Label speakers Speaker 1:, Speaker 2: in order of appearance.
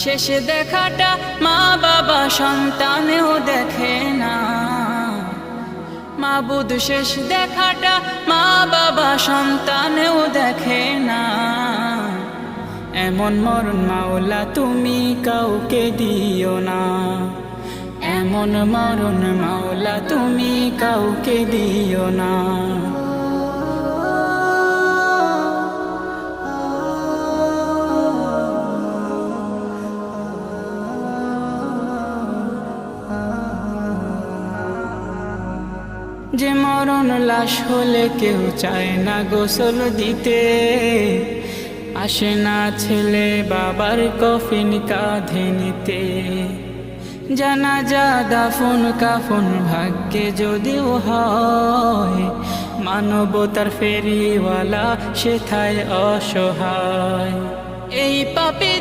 Speaker 1: শেষ দেখাটা মা বাবা সন্তানেও দেখে না। মাবুদ শেষ দেখাটা মা বাবা সন্তানেও দেখে না। এমন মরণ মাওলা তুমি কাউকে দিও না। এমন মরণ মাওলা তুমি কাউকে দিও না। যে মরণ লাশ হলে কেউ চায় না গোসল দিতে, আসে না ছেলে বাবার কফিন কাঁধে নিতে। জানাজা দাফন কাফন ভাগ্যে যদিও হয়, মানবতার ফেরিওয়ালা সেথায় অসহায়। এই পাপী